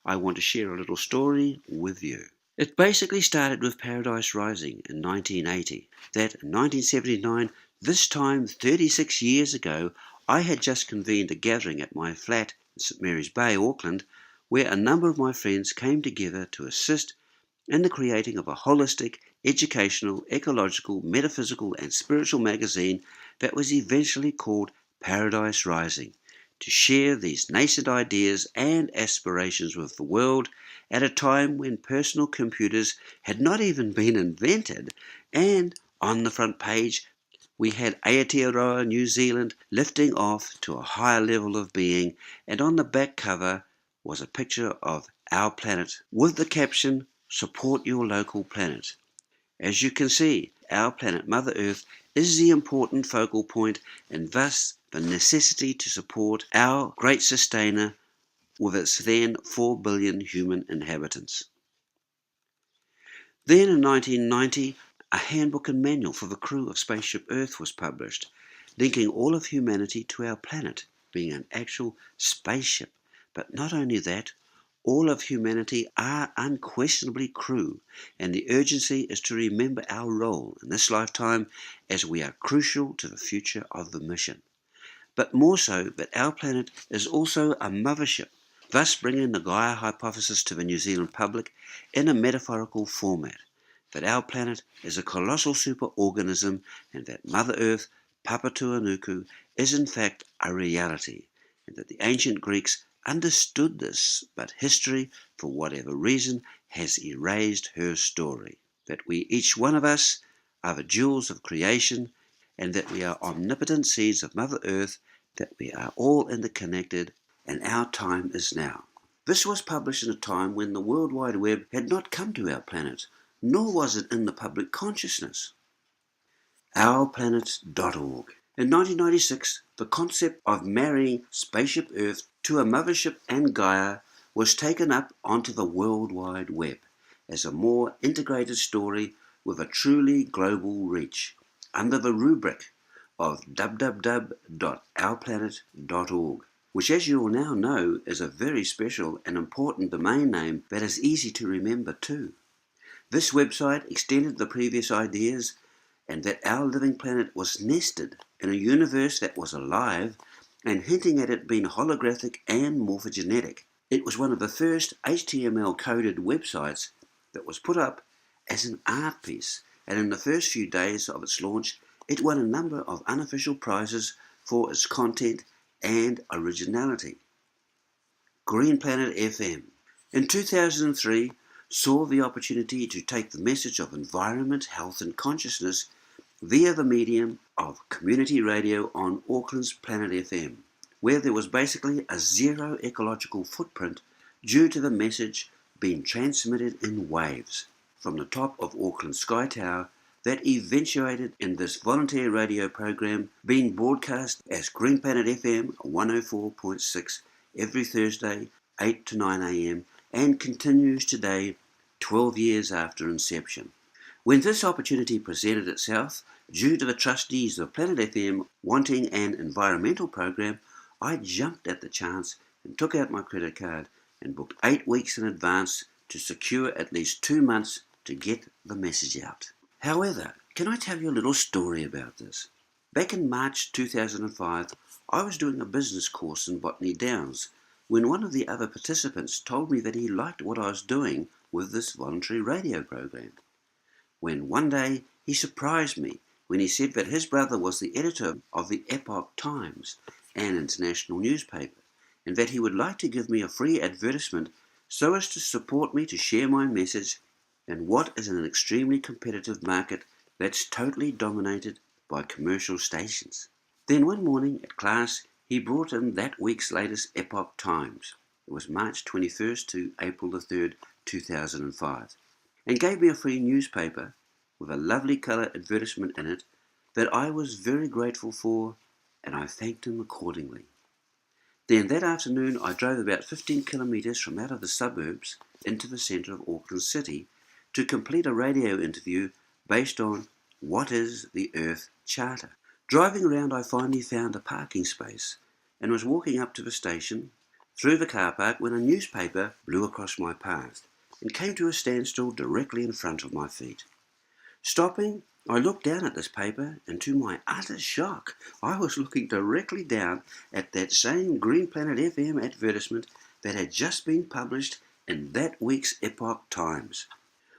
I want to share a little story with you. It basically started with Paradise Rising in 1980. That in 1979, this time 36 years ago, I had just convened a gathering at my flat in St Mary's Bay, Auckland, where a number of my friends came together to assist in the creating of a holistic, educational, ecological, metaphysical and spiritual magazine that was eventually called Paradise Rising, to share these nascent ideas and aspirations with the world at a time when personal computers had not even been invented, and on the front page we had Aotearoa New Zealand lifting off to a higher level of being, and on the back cover was a picture of our planet with the caption, "Support your local planet." As you can see, our planet Mother Earth is the important focal point, and thus the necessity to support our great sustainer with its then 4 billion human inhabitants. Then in 1990, a handbook and manual for the crew of Spaceship Earth was published, linking all of humanity to our planet being an actual spaceship. But not only that, all of humanity are unquestionably crew, and the urgency is to remember our role in this lifetime as we are crucial to the future of the mission. But more so that our planet is also a mothership, thus bringing the Gaia hypothesis to the New Zealand public in a metaphorical format, that our planet is a colossal superorganism and that Mother Earth, Papatūānuku, is in fact a reality, and that the ancient Greeks understood this, but history, for whatever reason, has erased her story. That we, each one of us, are the jewels of creation, and that we are omnipotent seeds of Mother Earth, that we are all interconnected, and our time is now. This was published in a time when the World Wide Web had not come to our planet, nor was it in the public consciousness. Ourplanet.org. In 1996, the concept of marrying Spaceship Earth to a mothership and Gaia was taken up onto the World Wide Web as a more integrated story with a truly global reach, under the rubric of www.ourplanet.org, which, as you all now know, is a very special and important domain name that is easy to remember too. This website extended the previous ideas, and that our living planet was nested in a universe that was alive, and hinting at it being holographic and morphogenetic. It was one of the first HTML-coded websites that was put up as an art piece, and in the first few days of its launch, it won a number of unofficial prizes for its content and originality. Green Planet FM. In 2003, saw the opportunity to take the message of environment, health and consciousness via the medium of community radio on Auckland's Planet FM, where there was basically a zero ecological footprint due to the message being transmitted in waves from the top of Auckland's Sky Tower that eventuated in this volunteer radio program being broadcast as Green Planet FM 104.6 every Thursday 8 to 9 a.m. and continues today 12 years after inception. When this opportunity presented itself, due to the trustees of Planet FM wanting an environmental program, I jumped at the chance and took out my credit card and booked 8 weeks in advance to secure at least 2 months to get the message out. However, can I tell you a little story about this? Back in March 2005, I was doing a business course in Botany Downs when one of the other participants told me that he liked what I was doing with this voluntary radio program. When one day he surprised me when he said that his brother was the editor of the Epoch Times, an international newspaper, and that he would like to give me a free advertisement so as to support me to share my message in what is an extremely competitive market that's totally dominated by commercial stations. Then one morning at class, he brought in that week's latest Epoch Times. It was March 21st to April the 3rd, 2005, and gave me a free newspaper with a lovely colour advertisement in it that I was very grateful for, and I thanked him accordingly. Then that afternoon I drove about 15 kilometres from out of the suburbs into the centre of Auckland City to complete a radio interview based on What is the Earth Charter. Driving around I finally found a parking space and was walking up to the station, through the car park when a newspaper blew across my path and came to a standstill directly in front of my feet. Stopping, I looked down at this paper, and to my utter shock, I was looking directly down at that same Green Planet FM advertisement that had just been published in that week's Epoch Times.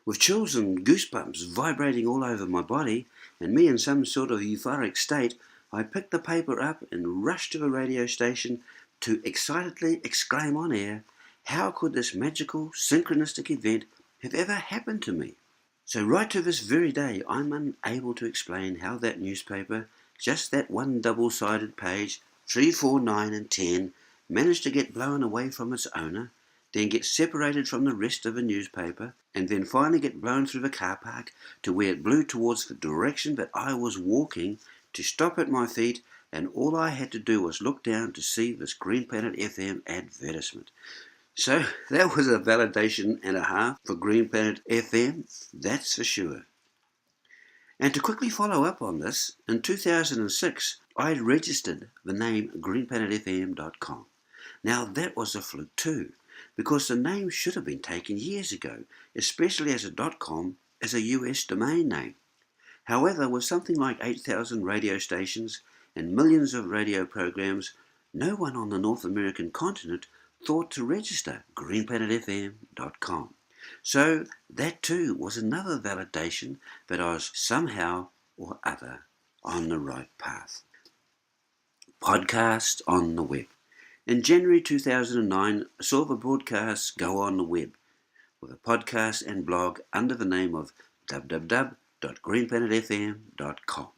With chills and goosebumps vibrating all over my body, and me in some sort of euphoric state, I picked the paper up and rushed to the radio station to excitedly exclaim on air, how could this magical, synchronistic event have ever happened to me? So right to this very day, I'm unable to explain how that newspaper, just that one double-sided page, 3, 4, 9 and 10, managed to get blown away from its owner, then get separated from the rest of the newspaper, and then finally get blown through the car park to where it blew towards the direction that I was walking, to stop at my feet, and all I had to do was look down to see this Green Planet FM advertisement. So that was a validation and a half for Green Planet FM, that's for sure. And to quickly follow up on this, in 2006 I registered the name greenplanetfm.com. Now that was a fluke too, because the name should have been taken years ago, especially as a .com is a US domain name. However, with something like 8,000 radio stations and millions of radio programs, no one on the North American continent thought to register greenplanetfm.com. So that too was another validation that I was somehow or other on the right path. Podcast on the web. In January 2009, I saw the broadcasts go on the web with a podcast and blog under the name of www.greenplanetfm.com,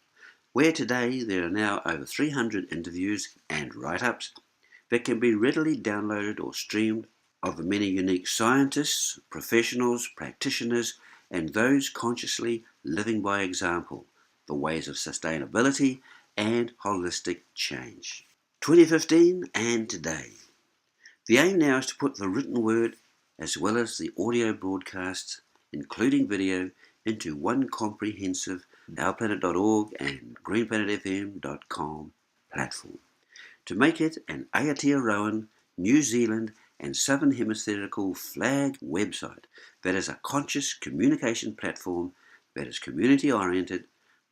where today there are now over 300 interviews and write-ups that can be readily downloaded or streamed of the many unique scientists, professionals, practitioners, and those consciously living by example, the ways of sustainability and holistic change. 2015 and today. The aim now is to put the written word as well as the audio broadcasts, including video, into one comprehensive ourplanet.org and greenplanetfm.com platform, to make it an Aotearoan, New Zealand and Southern Hemispherical flag website that is a conscious communication platform that is community-oriented,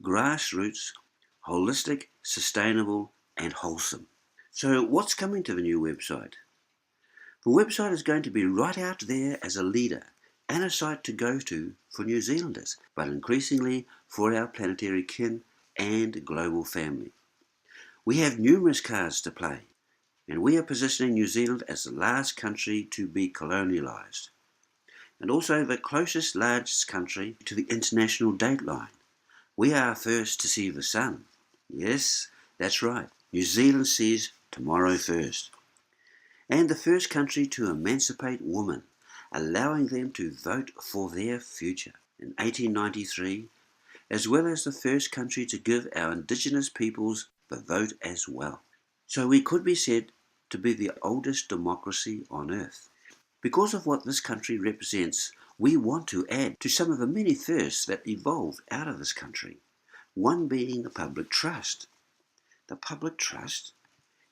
grassroots, holistic, sustainable and wholesome. So what's coming to the new website? The website is going to be right out there as a leader and a site to go to for New Zealanders, but increasingly for our planetary kin and global family. We have numerous cards to play, and we are positioning New Zealand as the last country to be colonialised, and also the closest largest country to the international dateline. We are first to see the sun. Yes, that's right, New Zealand sees tomorrow first. And the first country to emancipate women, allowing them to vote for their future in 1893, as well as the first country to give our Indigenous peoples the vote as well. So we could be said to be the oldest democracy on earth. Because of what this country represents, we want to add to some of the many firsts that evolved out of this country, one being the public trust. The public trust?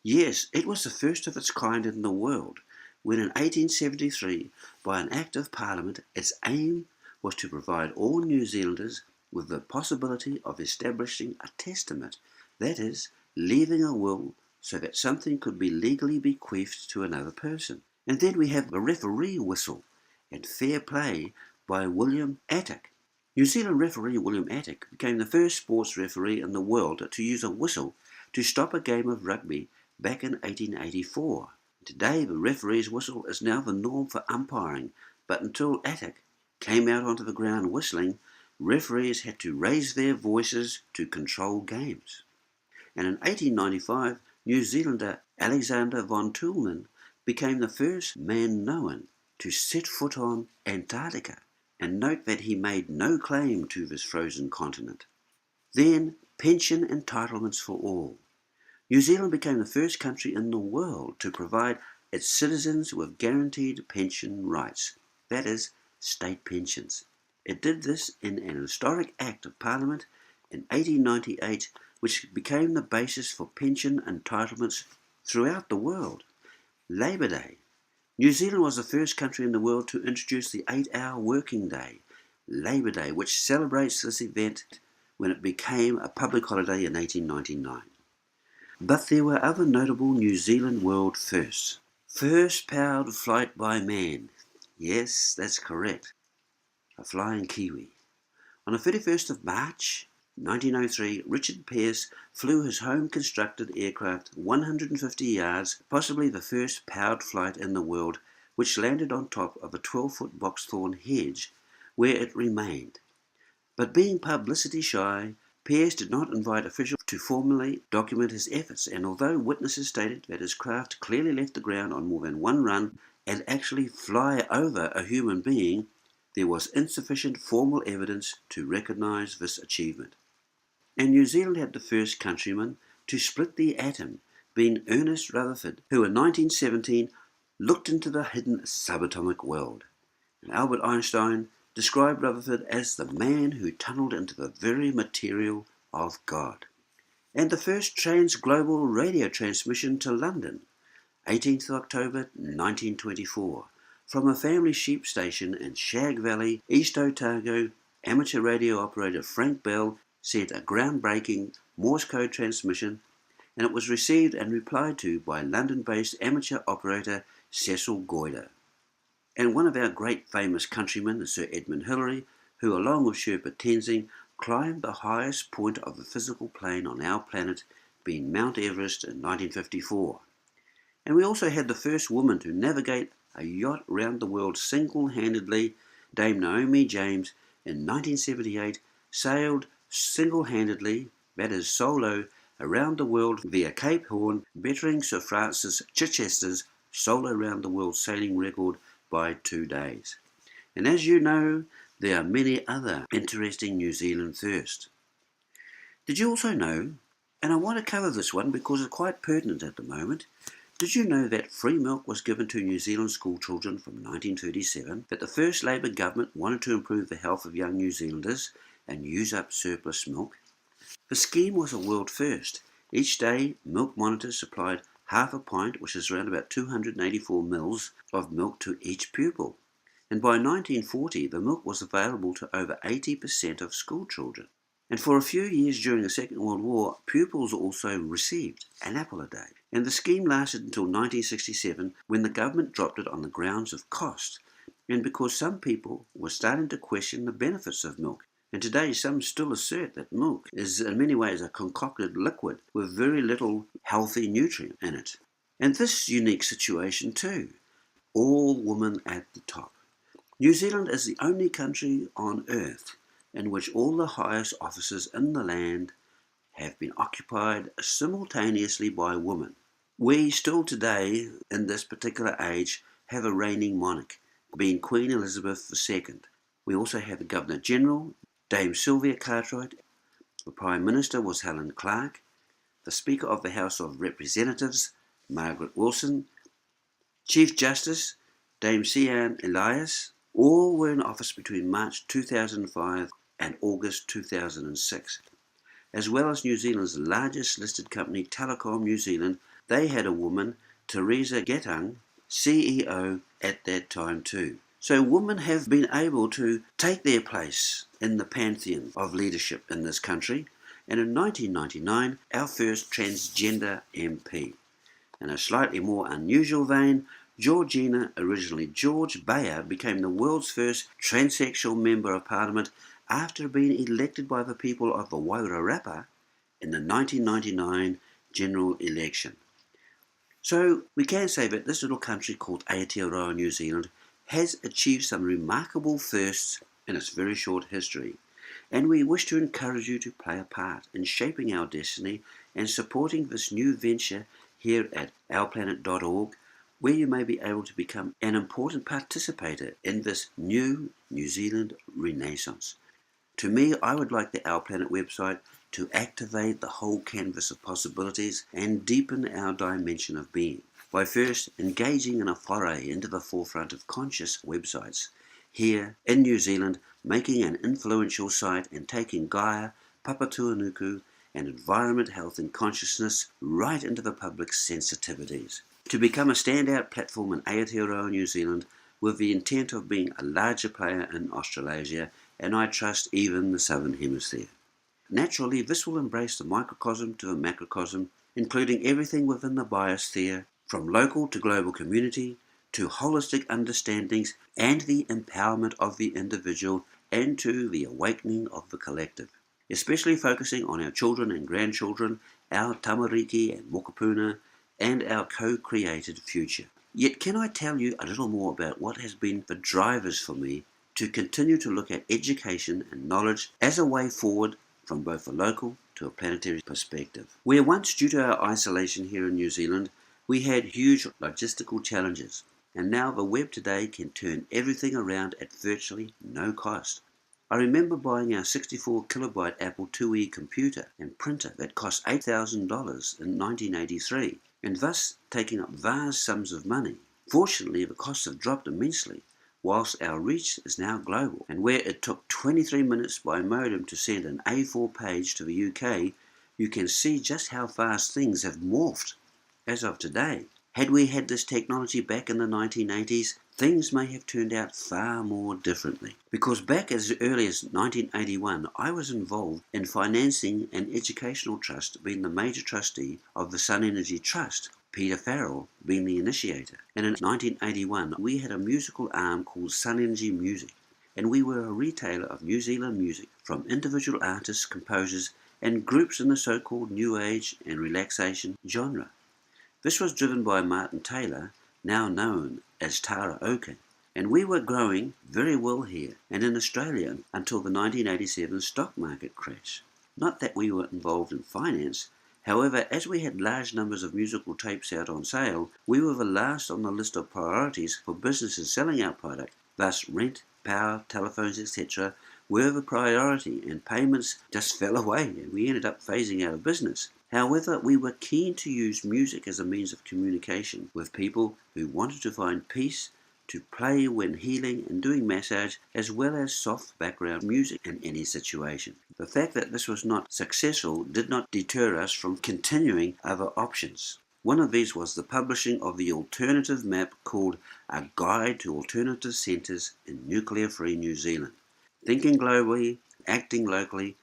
Yes, it was the first of its kind in the world, when in 1873, by an Act of Parliament, its aim was to provide all New Zealanders with the possibility of establishing a testament, that is, leaving a will so that something could be legally bequeathed to another person. And then we have the referee whistle and fair play by William Attock. New Zealand referee William Attock became the first sports referee in the world to use a whistle to stop a game of rugby back in 1884. Today, the referee's whistle is now the norm for umpiring, but until Attock came out onto the ground whistling, referees had to raise their voices to control games. And in 1895, New Zealander Alexander von Tullman became the first man known to set foot on Antarctica, and note that he made no claim to this frozen continent. Then, pension entitlements for all. New Zealand became the first country in the world to provide its citizens with guaranteed pension rights, that is, state pensions. It did this in an historic Act of Parliament in 1898, which became the basis for pension entitlements throughout the world. Labour Day. New Zealand was the first country in the world to introduce the 8-hour working day, Labour Day, which celebrates this event when it became a public holiday in 1899. But there were other notable New Zealand world firsts. First powered flight by man. Yes, that's correct. A flying Kiwi. On the 31st of March 1903, Richard Pearse flew his home-constructed aircraft 150 yards, possibly the first powered flight in the world, which landed on top of a 12-foot boxthorn hedge, where it remained. But being publicity shy, Pearse did not invite officials to formally document his efforts, and although witnesses stated that his craft clearly left the ground on more than one run and actually fly over a human being, there was insufficient formal evidence to recognise this achievement. And New Zealand had the first countryman to split the atom, being Ernest Rutherford, who in 1917 looked into the hidden subatomic world. And Albert Einstein described Rutherford as the man who tunnelled into the very material of God. And the first trans-global radio transmission to London, 18th October 1924, from a family sheep station in Shag Valley, East Otago. Amateur radio operator Frank Bell sent a groundbreaking Morse code transmission, and it was received and replied to by London-based amateur operator Cecil Goyder. And one of our great famous countrymen, Sir Edmund Hillary, who along with Sherpa Tenzing climbed the highest point of the physical plane on our planet, being Mount Everest in 1954. And we also had the first woman to navigate a yacht round the world single-handedly. Dame Naomi James in 1978 sailed single-handedly, that is solo, around the world via Cape Horn, bettering Sir Francis Chichester's solo round-the-world sailing record by 2 days. And as you know, there are many other interesting New Zealand firsts. Did you also know, and I want to cover this one because it's quite pertinent at the moment, did you know that free milk was given to New Zealand school children from 1937, that the first Labour government wanted to improve the health of young New Zealanders and use up surplus milk? The scheme was a world first. Each day, milk monitors supplied half a pint, which is around about 284 mils, of milk to each pupil. And by 1940, the milk was available to over 80% of school children. And for a few years during the Second World War, pupils also received an apple a day. And the scheme lasted until 1967, when the government dropped it on the grounds of cost, and because some people were starting to question the benefits of milk. And today some still assert that milk is in many ways a concocted liquid with very little healthy nutrient in it. And this unique situation too, all women at the top. New Zealand is the only country on earth in which all the highest offices in the land have been occupied simultaneously by women. We still today, in this particular age, have a reigning monarch, being Queen Elizabeth II. We also have the Governor-General, Dame Sylvia Cartwright. The Prime Minister was Helen Clark. The Speaker of the House of Representatives, Margaret Wilson. Chief Justice, Dame Sian Elias. All were in office between March 2005 and August 2006. As well as New Zealand's largest listed company, Telecom New Zealand, they had a woman, Teresa Gattung, CEO at that time too. So women have been able to take their place in the pantheon of leadership in this country, and in 1999, our first transgender MP. In a slightly more unusual vein, Georgina, originally George Bayer, became the world's first transsexual Member of Parliament after being elected by the people of the Wairarapa in the 1999 general election. So we can say that this little country called Aotearoa, New Zealand, has achieved some remarkable firsts in its very short history, and we wish to encourage you to play a part in shaping our destiny and supporting this new venture here at ourplanet.org, where you may be able to become an important participator in this new New Zealand renaissance. To me, I would like the Our Planet website to activate the whole canvas of possibilities and deepen our dimension of being, by first engaging in a foray into the forefront of conscious websites here in New Zealand, making an influential site and taking Gaia, Papatuanuku and environment, health and consciousness right into the public's sensitivities. to become a standout platform in Aotearoa, New Zealand, with the intent of being a larger player in Australasia and I trust even the Southern Hemisphere. Naturally, this will embrace the microcosm to the macrocosm, including everything within the biosphere, from local to global community, to holistic understandings and the empowerment of the individual and to the awakening of the collective, especially focusing on our children and grandchildren, our tamariki and mokopuna, and our co-created future. Yet can I tell you a little more about what has been the drivers for me to continue to look at education and knowledge as a way forward from both a local to a planetary perspective. Where once, due to our isolation here in New Zealand, we had huge logistical challenges, and now the web today can turn everything around at virtually no cost. I remember buying our 64 kilobyte Apple IIe computer and printer that cost $8,000 in 1983, and thus taking up vast sums of money. Fortunately, the costs have dropped immensely, whilst our reach is now global, and where it took 23 minutes by modem to send an A4 page to the UK, you can see just how fast things have morphed as of today. Had we had this technology back in the 1980s, things may have turned out far more differently. Because back as early as 1981, I was involved in financing an educational trust, being the major trustee of the Sun Energy Trust, Peter Farrell being the initiator. And in 1981, we had a musical arm called Sun Energy Music, and we were a retailer of New Zealand music from individual artists, composers, and groups in the so-called New Age and relaxation genre. This was driven by Martin Taylor, now known as Tara Oaken, and we were growing very well here and in Australia until the 1987 stock market crash. Not that we were involved in finance. However, as we had large numbers of musical tapes out on sale, we were the last on the list of priorities for businesses selling our product. Thus, rent, power, telephones, etc. were the priority, and payments just fell away, and we ended up phasing out of business. However, we were keen to use music as a means of communication with people who wanted to find peace, to play when healing and doing massage, as well as soft background music in any situation. The fact that this was not successful did not deter us from continuing other options. One of these was the publishing of the alternative map called A Guide to Alternative Centres in Nuclear-Free New Zealand. Thinking globally, acting locally.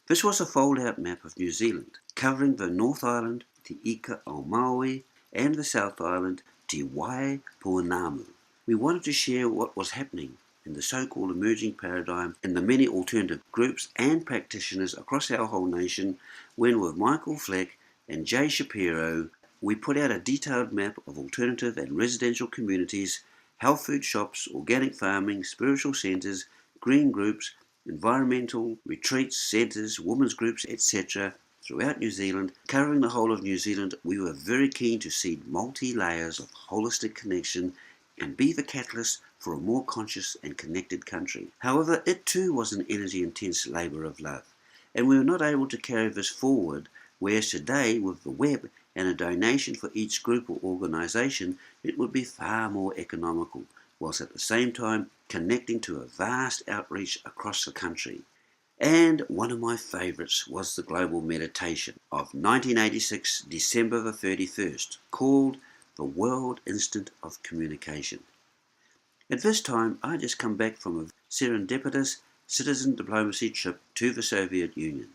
This was a fold-out map of New Zealand, covering the North Island, Te Ika o Maui, and the South Island, Te Waipuanamu. We wanted to share what was happening in the so-called emerging paradigm in the many alternative groups and practitioners across our whole nation when, with Michael Fleck and Jay Shapiro, we put out a detailed map of alternative and residential communities, health food shops, organic farming, spiritual centres, green groups, environmental retreats, centres, women's groups, etc. throughout New Zealand. Covering the whole of New Zealand, we were very keen to seed multi-layers of holistic connection and be the catalyst for a more conscious and connected country. However, it too was an energy-intense labour of love, and we were not able to carry this forward, whereas today, with the web and a donation for each group or organisation, it would be far more economical, whilst at the same time connecting to a vast outreach across the country. And one of my favourites was the Global Meditation of 1986, December the 31st, called The World Instant of Communication. At this time, I had just come back from a serendipitous citizen diplomacy trip to the Soviet Union,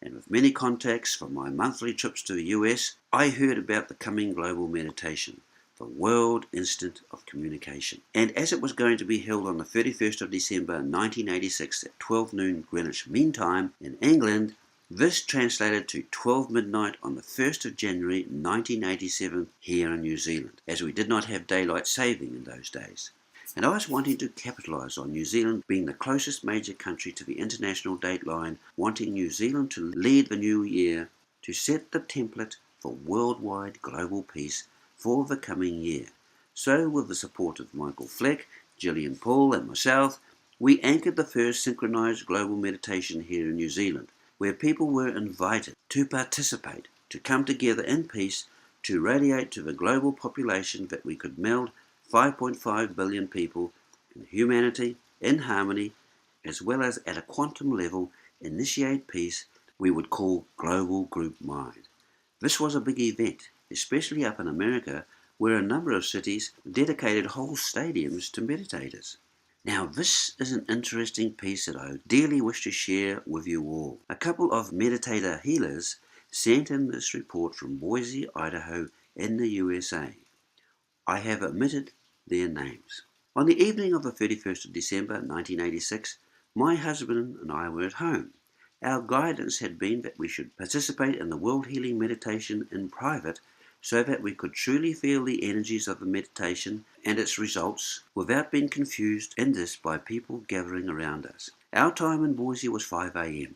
and with many contacts from my monthly trips to the US, I heard about the coming Global Meditation, the World Instant of Communication. And as it was going to be held on the 31st of December 1986 at 12 noon Greenwich Mean Time in England, this translated to 12 midnight on the 1st of January 1987 here in New Zealand, as we did not have daylight saving in those days. And I was wanting to capitalise on New Zealand being the closest major country to the international date line, wanting New Zealand to lead the new year, to set the template for worldwide global peace for the coming year. So, with the support of Michael Fleck, Gillian Paul and myself, we anchored the first synchronised global meditation here in New Zealand, where people were invited to participate, to come together in peace, to radiate to the global population that we could meld 5.5 billion people in humanity, in harmony, as well as at a quantum level initiate peace we would call Global Group Mind. This was a big event, especially up in America, where a number of cities dedicated whole stadiums to meditators. Now, this is an interesting piece that I dearly wish to share with you all. A couple of meditator healers sent in this report from Boise, Idaho, in the USA. I have omitted their names. On the evening of the 31st of December 1986, my husband and I were at home. Our guidance had been that we should participate in the World Healing Meditation in private so that we could truly feel the energies of the meditation and its results without being confused in this by people gathering around us. Our time in Boise was 5 a.m.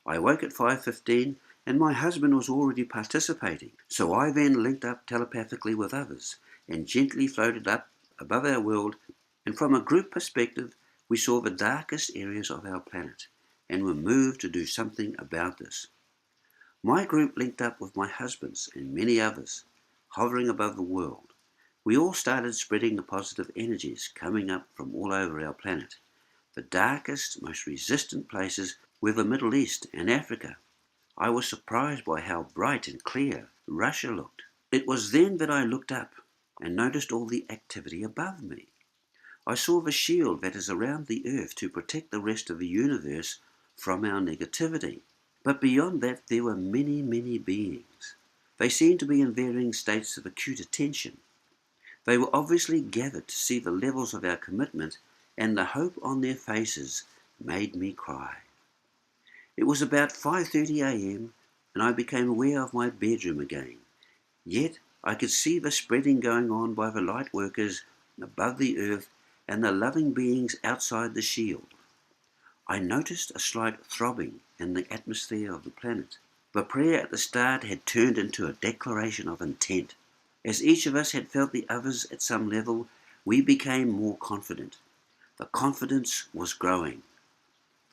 I woke at 5:15 and my husband was already participating, so I then linked up telepathically with others and gently floated up above our world, and from a group perspective we saw the darkest areas of our planet and were moved to do something about this. My group linked up with my husband's and many others, hovering above the world. We all started spreading the positive energies coming up from all over our planet. The darkest, most resistant places were the Middle East and Africa. I was surprised by how bright and clear Russia looked. It was then that I looked up and noticed all the activity above me. I saw the shield that is around the earth to protect the rest of the universe from our negativity. But beyond that there were many, many beings. They seemed to be in varying states of acute attention. They were obviously gathered to see the levels of our commitment, and the hope on their faces made me cry. It was about 5:30 a.m. and I became aware of my bedroom again. Yet I could see the spreading going on by the light workers above the earth and the loving beings outside the shield. I noticed a slight throbbing in the atmosphere of the planet. The prayer at the start had turned into a declaration of intent. As each of us had felt the others at some level, we became more confident. The confidence was growing.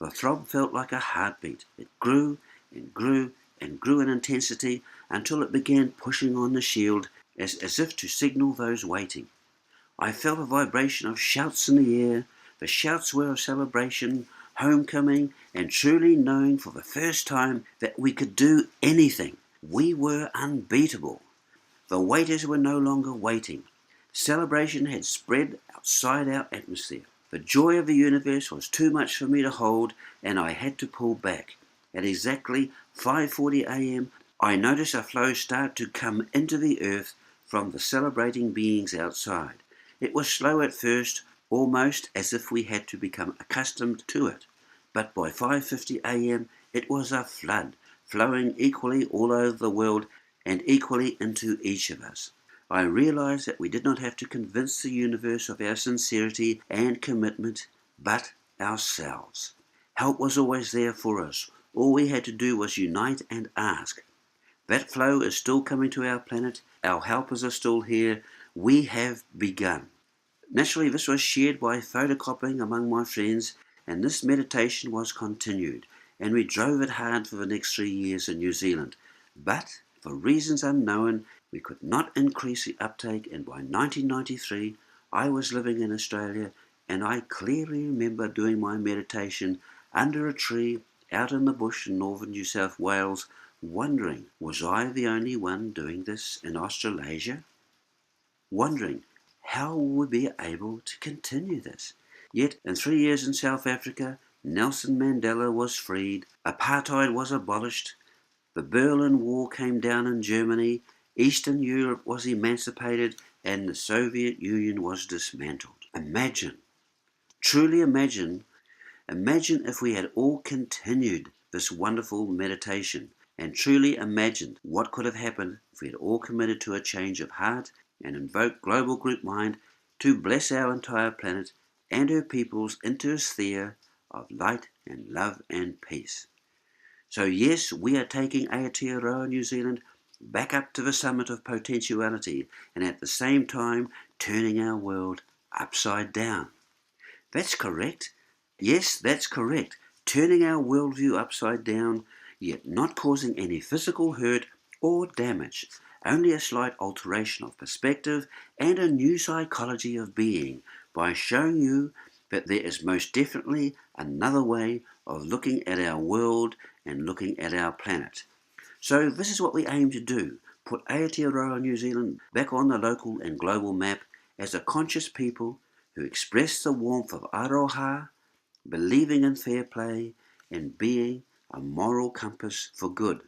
The throb felt like a heartbeat. It grew and grew and grew in intensity until it began pushing on the shield as if to signal those waiting. I felt a vibration of shouts in the air. The shouts were of celebration, homecoming, and truly knowing for the first time that we could do anything. We were unbeatable. The waiters were no longer waiting. Celebration had spread outside our atmosphere. The joy of the universe was too much for me to hold, and I had to pull back. At exactly 5:40 a.m., I noticed a flow start to come into the earth from the celebrating beings outside. It was slow at first, almost as if we had to become accustomed to it. But by 5:50 a.m., it was a flood, flowing equally all over the world and equally into each of us. I realized that we did not have to convince the universe of our sincerity and commitment, but ourselves. Help was always there for us. All we had to do was unite and ask. That flow is still coming to our planet. Our helpers are still here. We have begun. Naturally, this was shared by photocopying among my friends, and this meditation was continued, and we drove it hard for the next 3 years in New Zealand. But, for reasons unknown, we could not increase the uptake, and by 1993 I was living in Australia, and I clearly remember doing my meditation under a tree out in the bush in northern New South Wales, wondering, was I the only one doing this in Australasia? Wondering, how would we be able to continue this? Yet, in 3 years in South Africa, Nelson Mandela was freed, apartheid was abolished, the Berlin Wall came down in Germany, Eastern Europe was emancipated, and the Soviet Union was dismantled. Imagine, truly imagine if we had all continued this wonderful meditation, and truly imagined what could have happened if we had all committed to a change of heart and invoked Global Group Mind to bless our entire planet and her peoples into a sphere of light and love and peace. So yes, we are taking Aotearoa New Zealand back up to the summit of potentiality, and at the same time turning our world upside down. That's correct. Yes, that's correct. Turning our worldview upside down, yet not causing any physical hurt or damage. Only a slight alteration of perspective and a new psychology of being by showing you that there is most definitely another way of looking at our world and looking at our planet. So this is what we aim to do, put Aotearoa New Zealand back on the local and global map as a conscious people who express the warmth of aroha, believing in fair play, and being a moral compass for good.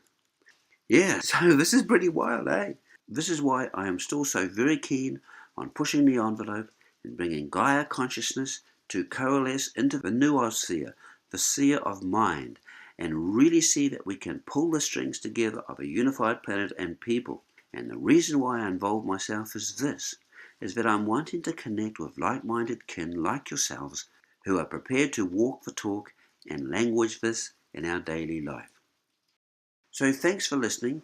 Yeah, so this is pretty wild, eh? This is why I am still so very keen on pushing the envelope and bringing Gaia consciousness to coalesce into the noosphere, the sphere of mind, and really see that we can pull the strings together of a unified planet and people. And the reason why I involve myself is this, is that I'm wanting to connect with like-minded kin like yourselves who are prepared to walk the talk and language this in our daily life. So thanks for listening.